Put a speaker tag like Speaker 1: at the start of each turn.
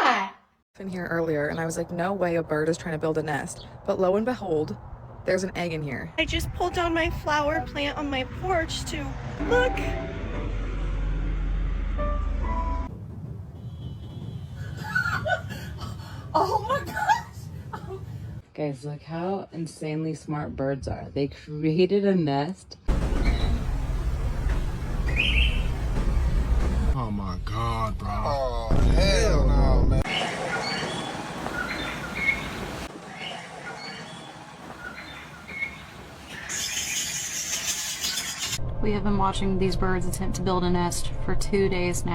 Speaker 1: that?
Speaker 2: In here earlier and I was like, no way a bird is trying to build a nest. But lo and behold, there's an egg in here.
Speaker 3: I just pulled down my flower plant on my porch to look.
Speaker 1: Oh my gosh!
Speaker 4: Guys, look how insanely smart birds are. They created a nest.
Speaker 5: Oh my God, bro. Oh, hell no, man.
Speaker 6: We have been watching these birds attempt to build a nest for 2 days now.